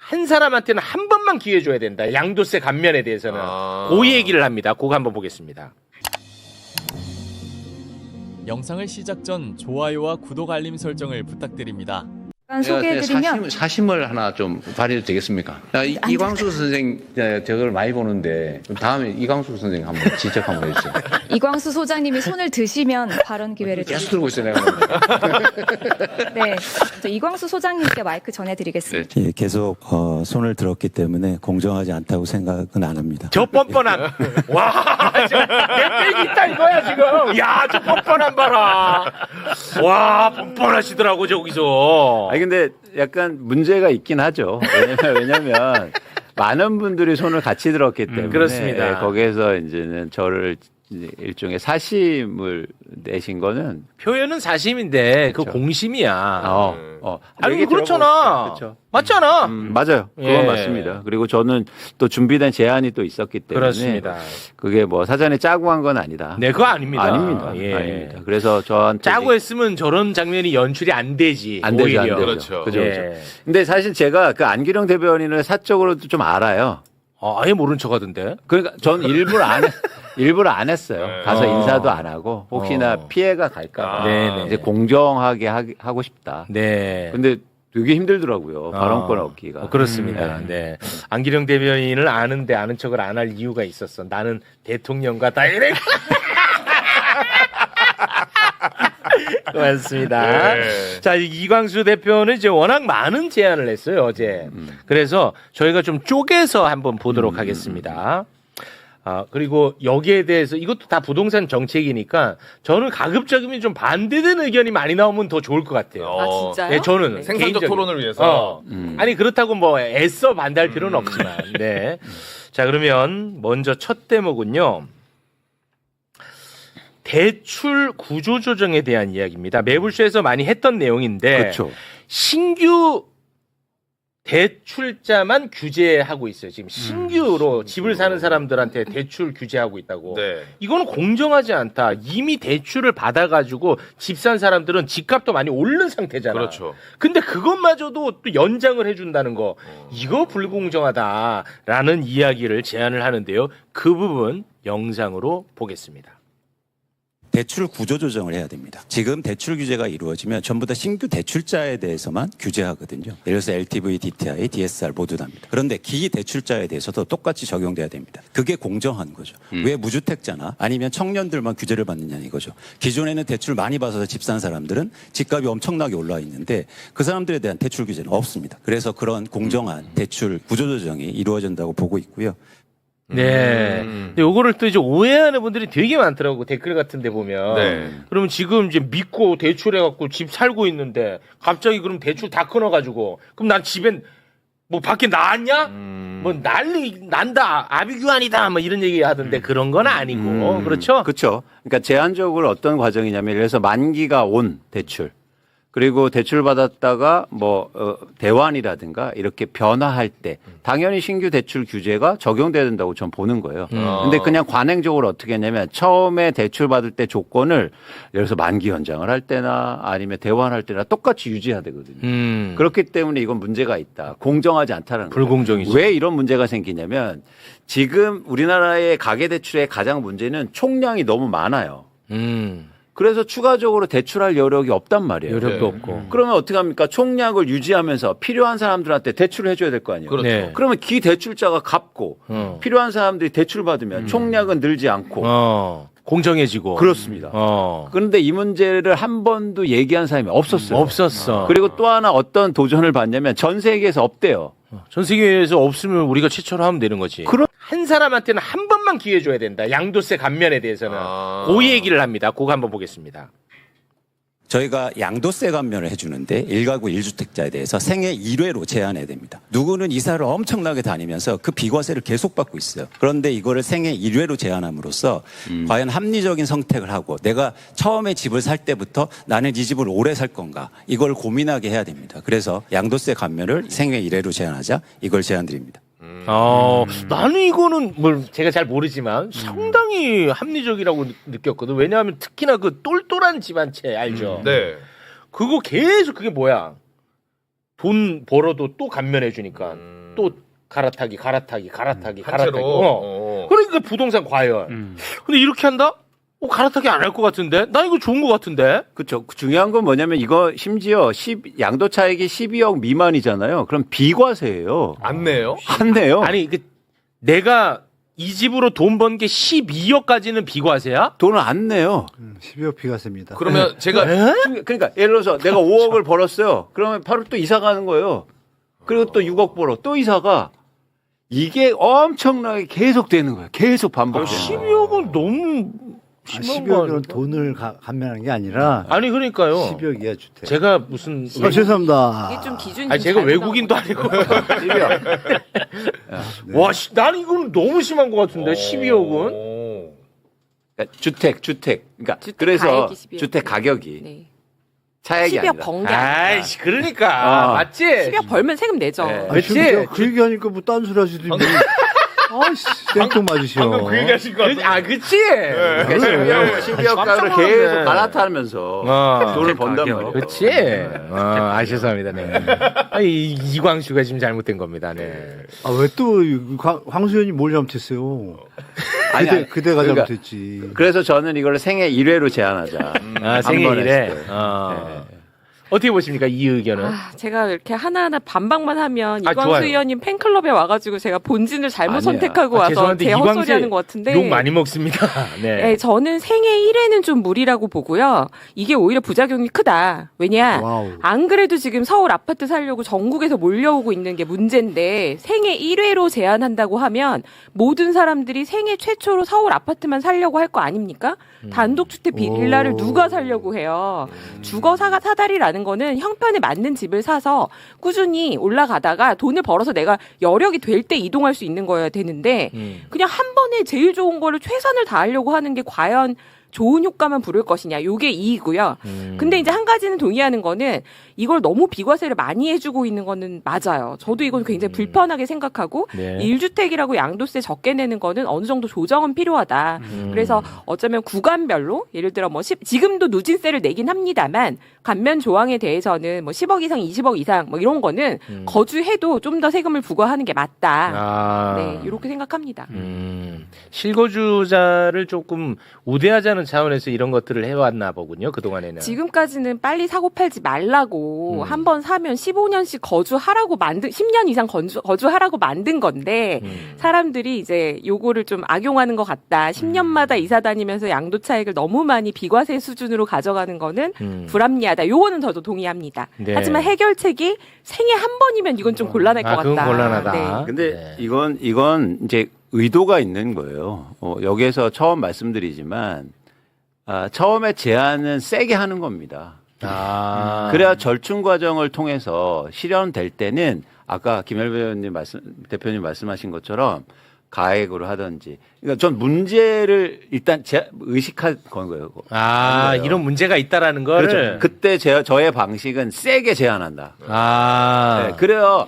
한 사람한테는 한 번만 기회 줘야 된다. 양도세 감면에 대해서는. 그 얘기를 합니다. 그거 한번 보겠습니다. 영상을 시작 전 좋아요와 구독 알림 설정을 부탁드립니다. 소개해드리면 사심을 하나 좀 발휘해도 되겠습니까? 이광수 선생 저걸 많이 보는데 다음에 이광수 선생 한번 지적 한번 해주세요. 이광수 소장님이 손을 드시면 발언 기회를 계속 드리겠습니다. 들고 있어요, 내가. 네, 저 이광수 소장님께 마이크 전해드리겠습니다. 예, 계속 손을 들었기 때문에 공정하지 않다고 생각은 안 합니다. 저 뻔뻔한. 와, 내 빼기 있다 이거야 지금. 야, 저 뻔뻔한 봐라. 와, 뻔뻔하시더라고 저기서. 아니 근데 약간 문제가 있긴 하죠. 왜냐면 많은 분들이 손을 같이 들었기 때문에 그렇습니다. 예, 거기에서 이제는 저를 일종의 사심을 내신 거는 표현은 사심인데 그 그렇죠. 공심이야. 얘기 아니 그렇잖아. 그렇죠. 맞잖아. 맞아요. 그건 예. 맞습니다. 그리고 저는 또 준비된 제안이 또 있었기 때문에 그렇습니다. 그게 뭐 사전에 짜고 한 건 아니다. 네, 그거 아닙니다. 아닙니다. 예. 아닙니다. 그래서 저한테 짜고 했으면 저런 장면이 연출이 안 되지. 안 되죠, 오히려. 안 되죠. 그렇죠. 그죠, 예. 그죠. 근데 사실 제가 그 안기령 대변인을 사적으로도 좀 알아요. 아예 모른 척하던데. 그러니까 전 일부러 안 했어요. 네. 가서 인사도 안 하고 혹시나 피해가 갈까 봐 네네. 이제 공정하게 하고 싶다. 네. 근데 되게 힘들더라고요. 발언권 얻기가. 그렇습니다. 네. 안기령 대변인을 아는데 아는 척을 안 할 이유가 있었어. 나는 대통령과 다 이래. 고맙습니다. 네. 자, 이광수 대표는 이제 워낙 많은 제안을 했어요, 어제. 그래서 저희가 좀 쪼개서 한번 보도록 하겠습니다. 그리고 여기에 대해서 이것도 다 부동산 정책이니까 저는 가급적이면 좀 반대되는 의견이 많이 나오면 더 좋을 것 같아요. 아, 진짜요? 네, 저는 네. 생산적 개인적인- 토론을 위해서. 아니 그렇다고 뭐 애써 반대할 필요는 없지만. 네. 자, 그러면 먼저 첫 대목은요. 대출 구조 조정에 대한 이야기입니다. 매불쇼에서 많이 했던 내용인데 그렇죠. 신규 대출자만 규제하고 있어요. 지금 신규로 집을 사는 사람들한테 대출 규제하고 있다고. 네. 이거는 공정하지 않다. 이미 대출을 받아가지고 집 산 사람들은 집값도 많이 오른 상태잖아. 그렇죠. 근데 그것마저도 또 연장을 해준다는 거, 이거 불공정하다라는 이야기를 제안을 하는데요. 그 부분 영상으로 보겠습니다. 대출 구조 조정을 해야 됩니다. 지금 대출 규제가 이루어지면 전부 다 신규 대출자에 대해서만 규제하거든요. 예를 들어서 LTV, DTI, DSR 모두 다입니다. 그런데 기대출자에 대해서도 똑같이 적용돼야 됩니다. 그게 공정한 거죠. 왜 무주택자나 아니면 청년들만 규제를 받느냐 이거죠. 기존에는 대출 많이 받아서 집 산 사람들은 집값이 엄청나게 올라와 있는데 그 사람들에 대한 대출 규제는 없습니다. 그래서 그런 공정한 대출 구조 조정이 이루어진다고 보고 있고요. 네. 근데 요거를 또 이제 오해하는 분들이 되게 많더라고. 댓글 같은 데 보면. 네. 그러면 지금 이제 믿고 대출해갖고 집 살고 있는데 갑자기 그럼 대출 다 끊어가지고 그럼 난 집엔 뭐 밖에 나왔냐? 뭐 난리 난다. 아비규환이다. 뭐 이런 얘기 하던데 그런 건 아니고. 그렇죠? 그렇죠. 그러니까 제한적으로 어떤 과정이냐면 예를 들어서 만기가 온 대출 그리고 대출 받았다가 뭐 대환이라든가 이렇게 변화할 때 당연히 신규 대출 규제가 적용돼야 된다고 전 보는 거예요. 근데 그냥 관행적으로 어떻게 했냐면 처음에 대출 받을 때 조건을 예를 들어서 만기 연장을 할 때나 아니면 대환할 때나 똑같이 유지해야 되거든요. 그렇기 때문에 이건 문제가 있다. 공정하지 않다는 거예요. 불공정이죠. 왜 이런 문제가 생기냐면 지금 우리나라의 가계대출의 가장 문제는 총량이 너무 많아요. 그래서 추가적으로 대출할 여력이 없단 말이에요. 여력도 네. 없고. 그러면 어떻게 합니까? 총량을 유지하면서 필요한 사람들한테 대출을 해줘야 될 거 아니에요. 그렇죠. 네. 그러면 기대출자가 갚고 필요한 사람들이 대출 받으면 총량은 늘지 않고 공정해지고. 그렇습니다. 그런데 이 문제를 한 번도 얘기한 사람이 없었어요. 없었어. 그리고 또 하나 어떤 도전을 받냐면 전 세계에서 없대요. 전 세계에서 없으면 우리가 최초로 하면 되는 거지. 한 사람한테는 한 번만 기회 줘야 된다. 양도세 감면에 대해서는. 그 얘기를 합니다. 그거 한번 보겠습니다. 저희가 양도세 감면을 해주는데 1가구 1주택자에 대해서 생애 1회로 제한해야 됩니다. 누구는 이사를 엄청나게 다니면서 그 비과세를 계속 받고 있어요. 그런데 이거를 생애 1회로 제한함으로써 과연 합리적인 선택을 하고 내가 처음에 집을 살 때부터 나는 이 집을 오래 살 건가 이걸 고민하게 해야 됩니다. 그래서 양도세 감면을 생애 1회로 제한하자 이걸 제안드립니다. 나는 이거는 뭘 제가 잘 모르지만 상당히 합리적이라고 느꼈거든. 왜냐하면 특히나 그 똘똘한 집안채 알죠? 네. 그거 계속 그게 뭐야? 돈 벌어도 또 감면해 주니까 또 갈아타기. 그러니까 부동산 과열. 근데 이렇게 한다? 갈아타기 안 할 것 같은데? 나 이거 좋은 것 같은데? 그렇죠. 중요한 건 뭐냐면 이거 심지어 양도 차익이 12억 미만이잖아요. 그럼 비과세예요. 안 내요? 안 내요. 아니, 내가 이 집으로 돈 번 게 12억까지는 비과세야? 돈을 안 내요. 12억 비과세입니다. 그러면 제가 그러니까 예를 들어서 내가 5억을 벌었어요. 그러면 바로 또 이사 가는 거예요. 그리고 또 6억 벌어. 또 이사가. 이게 엄청나게 계속 되는 거예요. 계속 반복되는 거예요. 12억은 너무 심한 거 12억은 아닌가? 돈을 감면하는 게 아니라 아니, 그러니까요. 12억 이하 주택. 제가 무슨. 죄송합니다. 이게 좀 기준이 아니, 제가 외국인도 아니고. 와, 나는 이거는 너무 심한 것 같은데, 12억은? 그러니까 주택. 그러니까 주택 그래서 가액이 12억. 주택 가격이 네. 차액이 12억 아니라. 번 게 아니라 아이씨, 그러니까. 맞지? 12억 벌면 세금 내죠. 네. 그치? 그 얘기하니까 뭐 딴소리 하시더니. 아이씨, 생뚱 맞으시오. 방금 그 얘기하신 거 같아요. 그치? 그러니까 12억 가격을 계속 갈아타면서 돈을 번단 말이에요. 그치? 죄송합니다. 네. 이광수가 지금 잘못된 겁니다. 네. 아, 왜 또 황수현이 뭘 잘못했어요? 그대가 그러니까 잘못했지. 그래서 저는 이걸 생애 1회로 제한하자. 생일 한 번에 일에. 했을 때. 어떻게 보십니까? 이 의견은? 제가 이렇게 하나하나 반박만 하면 아, 이광수 좋아요. 의원님 팬클럽에 와가지고 제가 본진을 잘못 아니야. 선택하고 와서 죄송한데 제 이광수 헛소리하는 것 같은데. 욕 많이 먹습니다. 네. 네, 저는 생애 1회는 좀 무리라고 보고요. 이게 오히려 부작용이 크다. 왜냐? 와우. 안 그래도 지금 서울 아파트 살려고 전국에서 몰려오고 있는 게 문제인데 생애 1회로 제한한다고 하면 모든 사람들이 생애 최초로 서울 아파트만 살려고 할 거 아닙니까? 단독주택 빌라를 누가 살려고 해요. 주거 사다리라는 거는 형편에 맞는 집을 사서 꾸준히 올라가다가 돈을 벌어서 내가 여력이 될 때 이동할 수 있는 거여야 되는데 그냥 한 번에 제일 좋은 거를 최선을 다하려고 하는 게 과연 좋은 효과만 부를 것이냐. 요게 이이고요. 근데 이제 한 가지는 동의하는 거는 이걸 너무 비과세를 많이 해주고 있는 거는 맞아요. 저도 이건 굉장히 불편하게 생각하고 네. 1주택이라고 양도세 적게 내는 거는 어느 정도 조정은 필요하다. 그래서 어쩌면 구간별로 예를 들어 뭐 지금도 누진세를 내긴 합니다만 감면 조항에 대해서는 뭐 10억 이상, 20억 이상 뭐 이런 거는 거주해도 좀 더 세금을 부과하는 게 맞다. 네, 이렇게 생각합니다. 실거주자를 조금 우대하자는 차원에서 이런 것들을 해왔나 보군요. 그동안에는. 지금까지는 빨리 사고 팔지 말라고 한 번 사면 15년씩 거주하라고 10년 이상 거주하라고 만든 건데 사람들이 이제 요거를 좀 악용하는 것 같다. 10년마다 이사 다니면서 양도 차익을 너무 많이 비과세 수준으로 가져가는 거는 불합리하다. 요거는 저도 동의합니다. 네. 하지만 해결책이 생애 한 번이면 이건 좀 곤란할 것 같다. 그건 곤란하다. 네. 근데 이건 이제 의도가 있는 거예요. 여기에서 처음 말씀드리지만 처음에 제한은 세게 하는 겁니다. 그래야 절충 과정을 통해서 실현될 때는 아까 김el배 대표님 말씀하신 것처럼 가액으로 하든지. 그러니까 전 문제를 일단 의식한 거예요. 이런 문제가 있다라는 거를. 그렇죠. 그때 저의 방식은 세게 제한한다. 네, 그래요.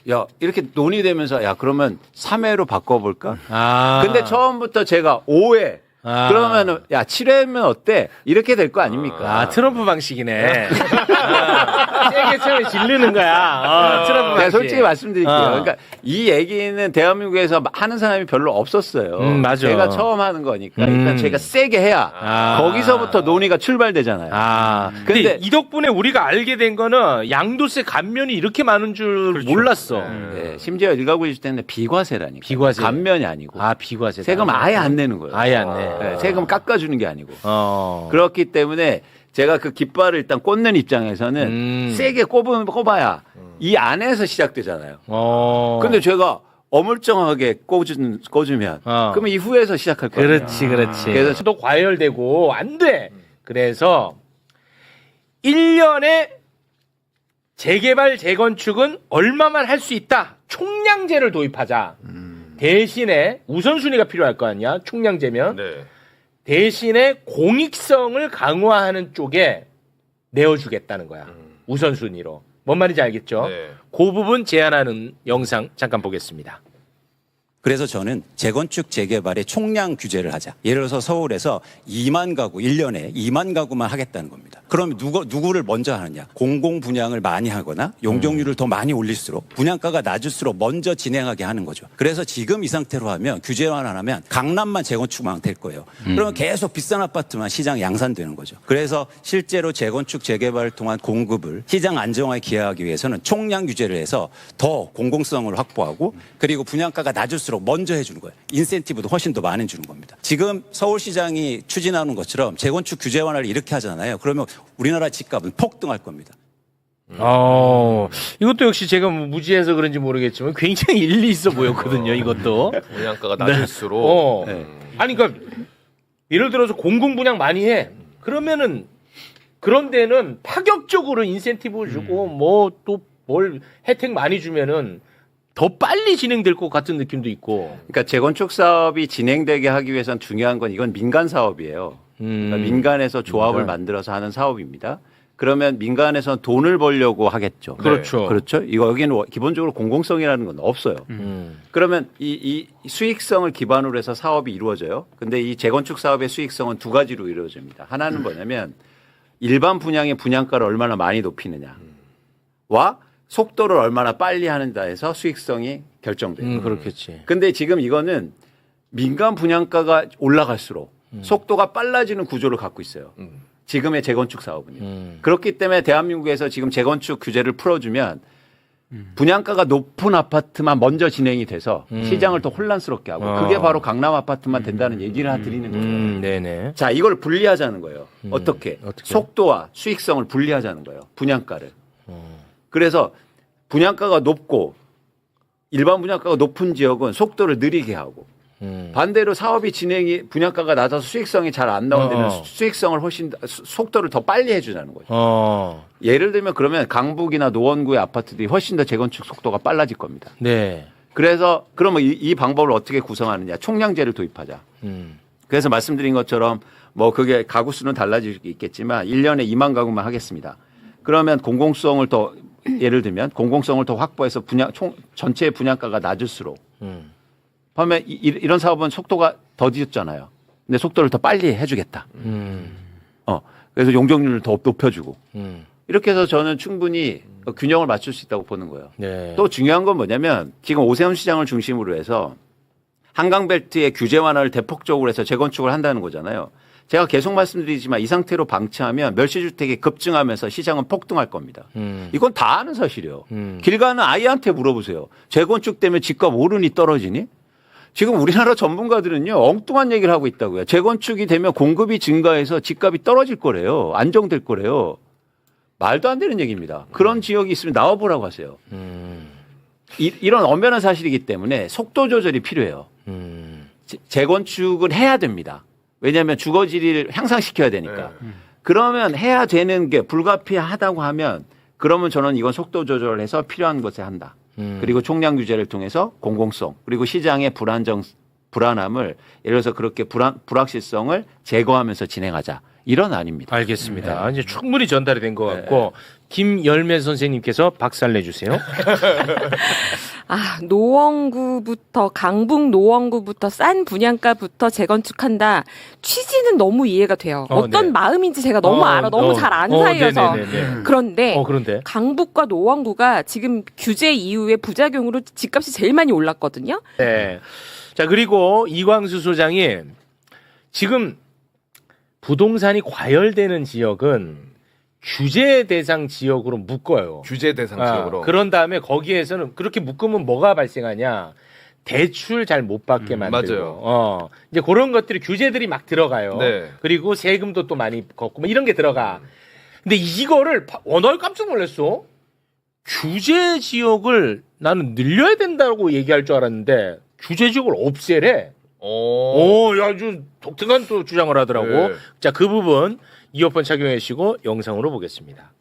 야, 이렇게 논의되면서 야, 그러면 3회로 바꿔볼까? 근데 처음부터 제가 5회. 그러면은 야 7회면 어때? 이렇게 될 거 아닙니까? 트럼프 방식이네. 세게 처음에 질르는 거야. 트럼프 방식. 내가 솔직히 말씀드릴게요. 그러니까 이 얘기는 대한민국에서 하는 사람이 별로 없었어요. 맞아. 제가 처음 하는 거니까 일단 제가 세게 해야 거기서부터 논의가 출발되잖아요. 근데 이 덕분에 우리가 알게 된 거는 양도세 감면이 이렇게 많은 줄 몰랐어. 네, 심지어 일가구 일주택은 비과세라니까. 비과세. 감면이 아니고. 비과세. 세금 아예 안 내는 거예요. 아예 안 내. 네, 세금 깎아주는 게 아니고. 그렇기 때문에 제가 그 깃발을 일단 꽂는 입장에서는 세게 꼽아야 이 안에서 시작되잖아요. 근데 제가 어물쩡하게 꽂으면 그러면 이후에서 시작할 거예요. 그렇지. 그래서 또 과열되고 안 돼. 그래서 1년에 재개발 재건축은 얼마만 할 수 있다. 총량제를 도입하자. 대신에 우선순위가 필요할 거 아니야. 총량제면. 네. 대신에 공익성을 강화하는 쪽에 내어주겠다는 거야. 우선순위로. 뭔 말인지 알겠죠? 네. 그 부분 제안하는 영상 잠깐 보겠습니다. 그래서 저는 재건축 재개발의 총량 규제를 하자. 예를 들어서 서울에서 2만 가구 1년에 2만 가구만 하겠다는 겁니다. 그럼 누구를 먼저 하느냐? 공공 분양을 많이 하거나 용적률을 더 많이 올릴수록 분양가가 낮을수록 먼저 진행하게 하는 거죠. 그래서 지금 이 상태로 하면 규제 완화하면 강남만 재건축만 될 거예요. 그러면 계속 비싼 아파트만 시장 양산되는 거죠. 그래서 실제로 재건축 재개발을 통한 공급을 시장 안정화에 기여하기 위해서는 총량 규제를 해서 더 공공성을 확보하고 그리고 분양가가 낮을수록 먼저 해주는 거예요. 인센티브도 훨씬 더 많이 주는 겁니다. 지금 서울시장이 추진하는 것처럼 재건축 규제 완화를 이렇게 하잖아요. 그러면 우리나라 집값은 폭등할 겁니다. 이것도 역시 제가 뭐 무지해서 그런지 모르겠지만 굉장히 일리 있어 보였거든요. 이것도. 분양가가 낮을수록. 네. 아니 그러니까 예를 들어서 공공 분양 많이 해. 그러면은 그런 데는 파격적으로 인센티브 주고 뭐 또 뭘 혜택 많이 주면은 더 빨리 진행될 것 같은 느낌도 있고. 그러니까 재건축 사업이 진행되게 하기 위해서는 중요한 건 이건 민간 사업이에요. 그러니까 민간에서 조합을 만들어서 하는 사업입니다. 그러면 민간에서는 돈을 벌려고 하겠죠. 그렇죠. 그렇죠. 여기는 기본적으로 공공성이라는 건 없어요. 그러면 이 수익성을 기반으로 해서 사업이 이루어져요. 근데 이 재건축 사업의 수익성은 두 가지로 이루어집니다. 하나는 뭐냐면 일반 분양의 분양가를 얼마나 많이 높이느냐와 속도를 얼마나 빨리 하는가 해서 수익성이 결정돼요. 그렇겠지. 근데 지금 이거는 민간 분양가가 올라갈수록 속도가 빨라지는 구조를 갖고 있어요. 지금의 재건축 사업은요. 그렇기 때문에 대한민국에서 지금 재건축 규제를 풀어주면 분양가가 높은 아파트만 먼저 진행이 돼서 시장을 더 혼란스럽게 하고 그게 바로 강남 아파트만 된다는 얘기를 드리는 거죠. 네네. 자, 이걸 분리하자는 거예요. 어떻게? 속도와 수익성을 분리하자는 거예요. 분양가를. 그래서 분양가가 높고 일반 분양가가 높은 지역은 속도를 느리게 하고 반대로 사업이 진행이 분양가가 낮아서 수익성이 잘 안 나온 데는 수익성을 훨씬 속도를 더 빨리 해주자는 거죠. 예를 들면 그러면 강북이나 노원구의 아파트들이 훨씬 더 재건축 속도가 빨라질 겁니다. 네. 그래서 그러면 이 방법을 어떻게 구성하느냐? 총량제를 도입하자. 그래서 말씀드린 것처럼 뭐 그게 가구 수는 달라질 수 있겠지만 1년에 2만 가구만 하겠습니다. 그러면 공공성을 더 예를 들면 공공성을 더 확보해서 전체 분양가가 낮을수록 그러면 이런 사업은 속도가 더디었잖아요. 근데 속도를 더 빨리 해주겠다. 그래서 용적률을 더 높여주고 이렇게 해서 저는 충분히 균형을 맞출 수 있다고 보는 거예요. 네. 또 중요한 건 뭐냐면 지금 오세훈 시장을 중심으로 해서 한강벨트의 규제 완화를 대폭적으로 해서 재건축을 한다는 거잖아요. 제가 계속 말씀드리지만 이 상태로 방치하면 멸시주택이 급증하면서 시장은 폭등할 겁니다. 이건 다 아는 사실이에요. 길 가는 아이한테 물어보세요. 재건축 때문에 집값 오르니 떨어지니? 지금 우리나라 전문가들은요 엉뚱한 얘기를 하고 있다고요. 재건축이 되면 공급이 증가해서 집값이 떨어질 거래요. 안정될 거래요. 말도 안 되는 얘기입니다. 그런 지역이 있으면 나와보라고 하세요. 이런 엄연한 사실이기 때문에 속도 조절이 필요해요. 재건축을 해야 됩니다. 왜냐하면 주거지를 향상시켜야 되니까. 그러면 해야 되는 게 불가피하다고 하면 그러면 저는 이건 속도 조절을 해서 필요한 것에 한다. 그리고 총량 규제를 통해서 공공성 그리고 시장의 불안함을 예를 들어서 그렇게 불확실성을 제거하면서 진행하자. 이런 안입니다. 알겠습니다. 이제 충분히 전달이 된 것 같고 김열매 선생님께서 박살 내주세요. 노원구부터 강북 노원구부터 싼 분양가부터 재건축한다. 취지는 너무 이해가 돼요. 어떤 네. 마음인지 제가 너무 알아. 너무 잘 아는 사이여서. 네네네네. 그런데 그런데 강북과 노원구가 지금 규제 이후에 부작용으로 집값이 제일 많이 올랐거든요. 네. 자 그리고 이광수 소장이 지금 부동산이 과열되는 지역은 규제 대상 지역으로 묶어요. 규제 대상 지역으로. 그런 다음에 거기에서는 그렇게 묶으면 뭐가 발생하냐? 대출 잘 못 받게 만들고. 맞아요. 이제 그런 것들이 규제들이 막 들어가요. 네. 그리고 세금도 또 많이 걷고 뭐 이런 게 들어가. 근데 이거를 나 깜짝 놀랐어. 규제 지역을 나는 늘려야 된다고 얘기할 줄 알았는데 규제 지역을 없애래. 아주 독특한 또 주장을 하더라고. 네. 자, 그 부분 이어폰 착용해 주시고 영상으로 보겠습니다.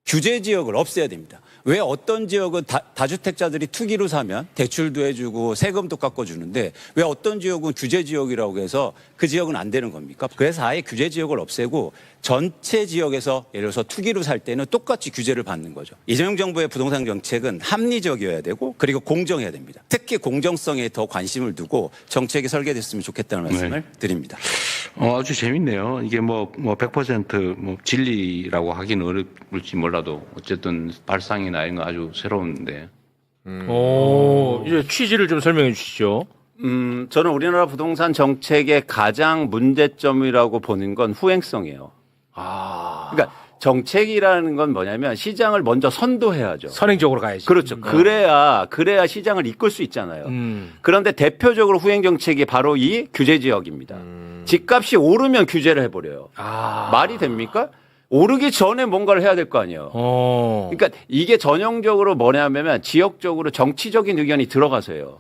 규제 지역을 없애야 됩니다. 왜 어떤 지역은 다주택자들이 투기로 사면 대출도 해주고 세금도 깎아주는데 왜 어떤 지역은 규제 지역이라고 해서 그 지역은 안 되는 겁니까? 그래서 아예 규제 지역을 없애고 전체 지역에서 예를 들어서 투기로 살 때는 똑같이 규제를 받는 거죠. 이재명 정부의 부동산 정책은 합리적이어야 되고 그리고 공정해야 됩니다. 특히 공정성에 더 관심을 두고 정책이 설계됐으면 좋겠다는 말씀을 드립니다. 아주 재밌네요. 이게 뭐 100% 진리라고 하기는 어렵을지 몰라도 어쨌든 발상이나 이런 거 아주 새로운데. 이제 취지를 좀 설명해 주시죠. 저는 우리나라 부동산 정책의 가장 문제점이라고 보는 건 후행성이에요. 그러니까 정책이라는 건 뭐냐면 시장을 먼저 선도해야죠. 선행적으로 가야지. 그렇죠. 그래야 시장을 이끌 수 있잖아요. 그런데 대표적으로 후행 정책이 바로 이 규제 지역입니다. 집값이 오르면 규제를 해버려요. 말이 됩니까? 오르기 전에 뭔가를 해야 될 거 아니에요. 그러니까 이게 전형적으로 뭐냐면 지역적으로 정치적인 의견이 들어가서요.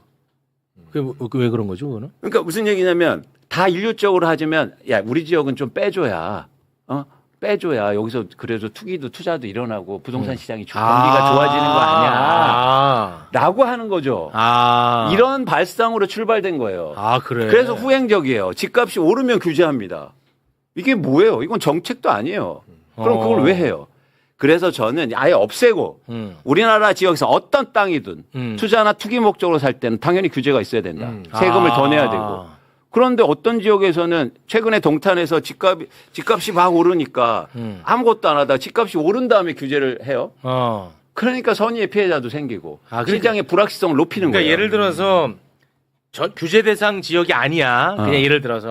왜 그런 거죠, 그거는? 그러니까 무슨 얘기냐면 다 인류적으로 하자면 야 우리 지역은 좀 빼줘야 빼줘야 여기서 그래도 투기도 투자도 일어나고 부동산 시장이 경기가 좋아지는 거 아니야 라고 하는 거죠. 이런 발상으로 출발된 거예요. 그래. 그래서 후행적이에요. 집값이 오르면 규제합니다. 이게 뭐예요? 이건 정책도 아니에요. 그럼 그걸 왜 해요? 그래서 저는 아예 없애고 우리나라 지역에서 어떤 땅이든 투자나 투기 목적으로 살 때는 당연히 규제가 있어야 된다. 세금을 더 내야 되고. 그런데 어떤 지역에서는 최근에 동탄에서 집값이 막 오르니까 아무것도 안 하다가 집값이 오른 다음에 규제를 해요. 그러니까 선의의 피해자도 생기고 시장의 불확실성을 높이는 그러니까 거예요. 예를 들어서 규제 대상 지역이 아니야. 그냥 예를 들어서